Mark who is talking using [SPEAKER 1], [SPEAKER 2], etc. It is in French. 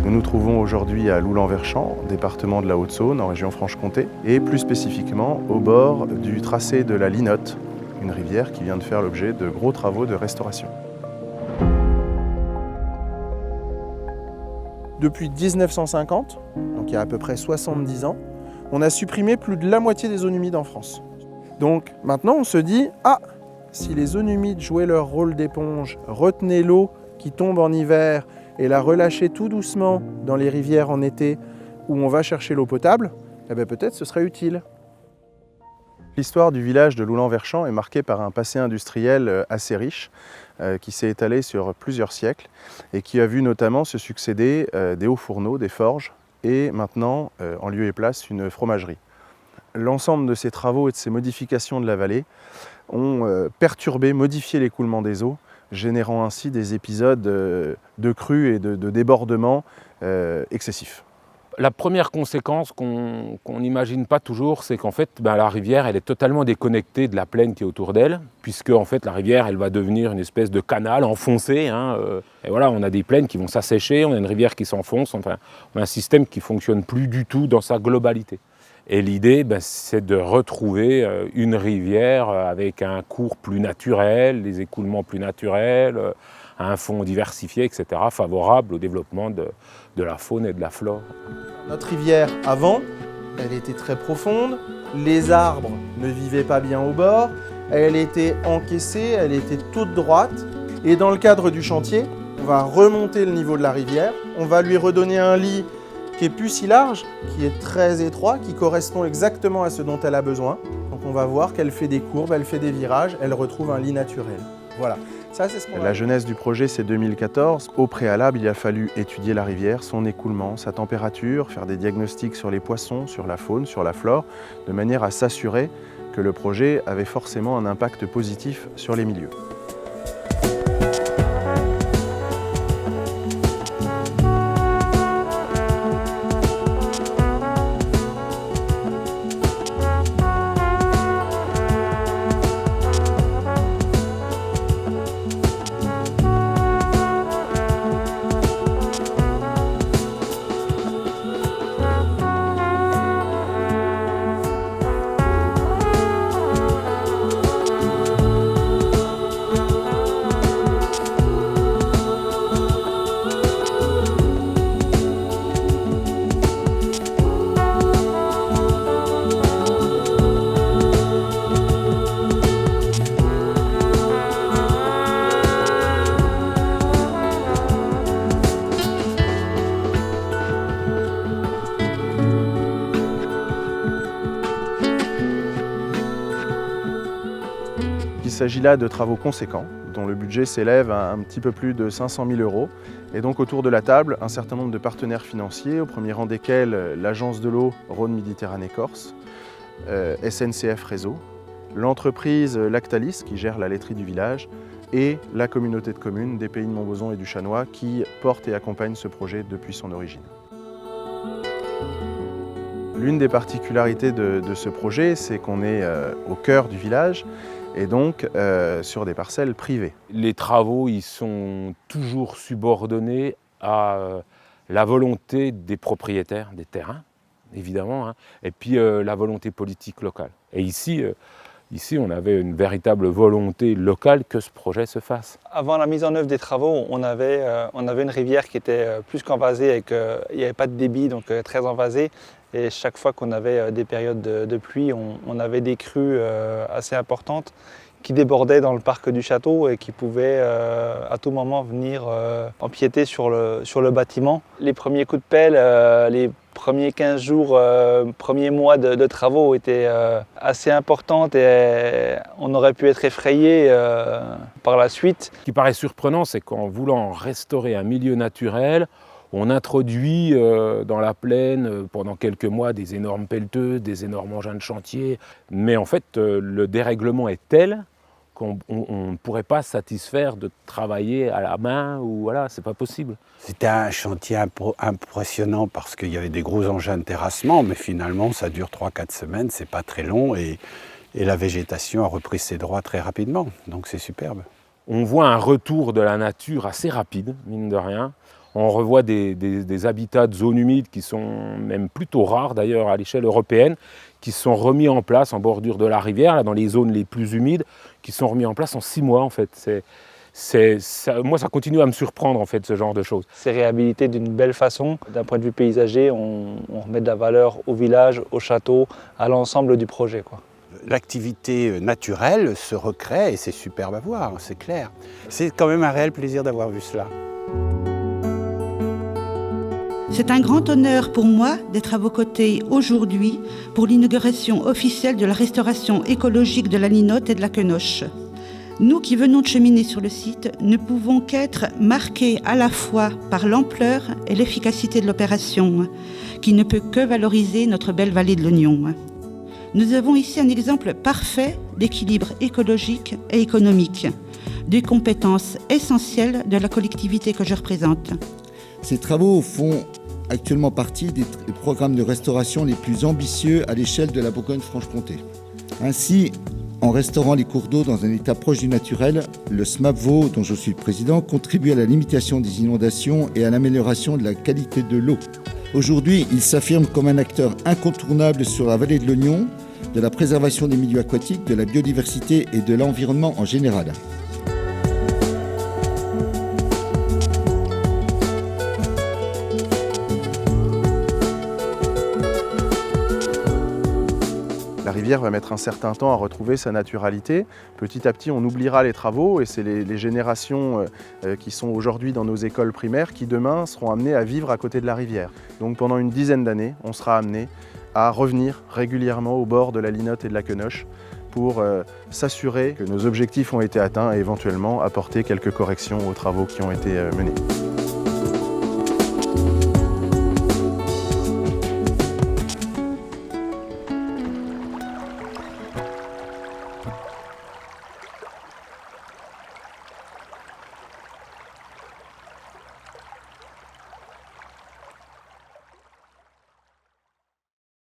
[SPEAKER 1] Nous nous trouvons aujourd'hui à Loulan-Verchamp, département de la Haute-Saône, en région Franche-Comté, et plus spécifiquement au bord du tracé de la Linotte, une rivière qui vient de faire l'objet de gros travaux de restauration. Depuis 1950, donc il y a à peu près 70 ans, on a supprimé plus de la moitié des zones humides en France. Donc maintenant on se dit, si les zones humides jouaient leur rôle d'éponge, retenaient l'eau qui tombe en hiver et la relâchaient tout doucement dans les rivières en été où on va chercher l'eau potable, peut-être ce serait utile. L'histoire du village de Loulan-Verchamp est marquée par un passé industriel assez riche qui s'est étalé sur plusieurs siècles et qui a vu notamment se succéder des hauts fourneaux, des forges et maintenant, en lieu et place, une fromagerie. L'ensemble de ces travaux et de ces modifications de la vallée ont perturbé, modifié l'écoulement des eaux, générant ainsi des épisodes de crues et de débordements excessifs.
[SPEAKER 2] La première conséquence qu'on n'imagine pas toujours, c'est qu'en fait, la rivière elle est totalement déconnectée de la plaine qui est autour d'elle, puisque en fait, la rivière elle va devenir une espèce de canal enfoncé. Et voilà, on a des plaines qui vont s'assécher, on a une rivière qui s'enfonce, enfin, on a un système qui ne fonctionne plus du tout dans sa globalité. Et l'idée, c'est de retrouver une rivière avec un cours plus naturel, des écoulements plus naturels, un fond diversifié, etc., favorable au développement de la faune et de la flore.
[SPEAKER 1] Notre rivière, avant, elle était très profonde, les arbres ne vivaient pas bien au bord, elle était encaissée, elle était toute droite. Et dans le cadre du chantier, on va remonter le niveau de la rivière, on va lui redonner un lit qui est plus si large, qui est très étroit, qui correspond exactement à ce dont elle a besoin. Donc on va voir qu'elle fait des courbes, elle fait des virages, elle retrouve un lit naturel. Voilà. Ça, c'est ce qu'on La genèse du projet, c'est 2014. Au préalable, il a fallu étudier la rivière, son écoulement, sa température, faire des diagnostics sur les poissons, sur la faune, sur la flore, de manière à s'assurer que le projet avait forcément un impact positif sur les milieux. Il s'agit là de travaux conséquents, dont le budget s'élève à un petit peu plus de 500 000 €. Et donc autour de la table, un certain nombre de partenaires financiers, au premier rang desquels l'Agence de l'eau Rhône-Méditerranée-Corse, SNCF Réseau, l'entreprise Lactalis qui gère la laiterie du village et la communauté de communes des Pays de Montbozon et du Chanois qui porte et accompagne ce projet depuis son origine. L'une des particularités de ce projet, c'est qu'on est au cœur du village et donc sur des parcelles privées.
[SPEAKER 2] Les travaux ils sont toujours subordonnés à la volonté des propriétaires des terrains, évidemment, et puis la volonté politique locale. Et ici, on avait une véritable volonté locale que ce projet se fasse.
[SPEAKER 3] Avant la mise en œuvre des travaux, on avait une rivière qui était plus qu'envasée, il n'y avait pas de débit, donc très envasée. Et chaque fois qu'on avait des périodes de pluie, on avait des crues assez importantes qui débordaient dans le parc du château et qui pouvaient à tout moment venir empiéter sur le bâtiment. Les premiers coups de pelle, les premiers 15 jours, premiers mois de travaux étaient assez importants et on aurait pu être effrayé par la suite.
[SPEAKER 2] Ce qui paraît surprenant, c'est qu'en voulant restaurer un milieu naturel, on introduit dans la plaine pendant quelques mois des énormes pelleteuses, des énormes engins de chantier. Mais en fait, le dérèglement est tel qu'on ne pourrait pas satisfaire de travailler à la main ou voilà, c'est pas possible.
[SPEAKER 4] C'était un chantier impressionnant parce qu'il y avait des gros engins de terrassement, mais finalement ça dure 3-4 semaines, c'est pas très long et Et la végétation a repris ses droits très rapidement, donc c'est superbe.
[SPEAKER 2] On voit un retour de la nature assez rapide, mine de rien. On revoit des habitats de zones humides qui sont même plutôt rares d'ailleurs à l'échelle européenne, qui sont remis en place en bordure de la rivière, là, dans les zones les plus humides, qui sont remis en place en 6 mois en fait. Moi ça continue à me surprendre en fait ce genre de choses.
[SPEAKER 3] C'est réhabilité d'une belle façon. D'un point de vue paysager, on remet de la valeur au village, au château, à l'ensemble du projet, quoi.
[SPEAKER 4] L'activité naturelle se recrée et c'est superbe à voir, c'est clair. C'est quand même un réel plaisir d'avoir vu cela.
[SPEAKER 5] C'est un grand honneur pour moi d'être à vos côtés aujourd'hui pour l'inauguration officielle de la restauration écologique de la Linotte et de la Quenoche. Nous qui venons de cheminer sur le site ne pouvons qu'être marqués à la fois par l'ampleur et l'efficacité de l'opération, qui ne peut que valoriser notre belle vallée de l'Oignon. Nous avons ici un exemple parfait d'équilibre écologique et économique, des compétences essentielles de la collectivité que je représente.
[SPEAKER 6] Ces travaux font actuellement partie des programmes de restauration les plus ambitieux à l'échelle de la Bourgogne-Franche-Comté. Ainsi, en restaurant les cours d'eau dans un état proche du naturel, le SMAP Vaud, dont je suis le président, contribue à la limitation des inondations et à l'amélioration de la qualité de l'eau. Aujourd'hui, il s'affirme comme un acteur incontournable sur la vallée de l'Oignon, de la préservation des milieux aquatiques, de la biodiversité et de l'environnement en général.
[SPEAKER 1] La rivière va mettre un certain temps à retrouver sa naturalité. Petit à petit, on oubliera les travaux et c'est les générations qui sont aujourd'hui dans nos écoles primaires qui demain seront amenées à vivre à côté de la rivière. Donc pendant une dizaine d'années, on sera amené à revenir régulièrement au bord de la Linotte et de la Quenoche pour s'assurer que nos objectifs ont été atteints et éventuellement apporter quelques corrections aux travaux qui ont été menés.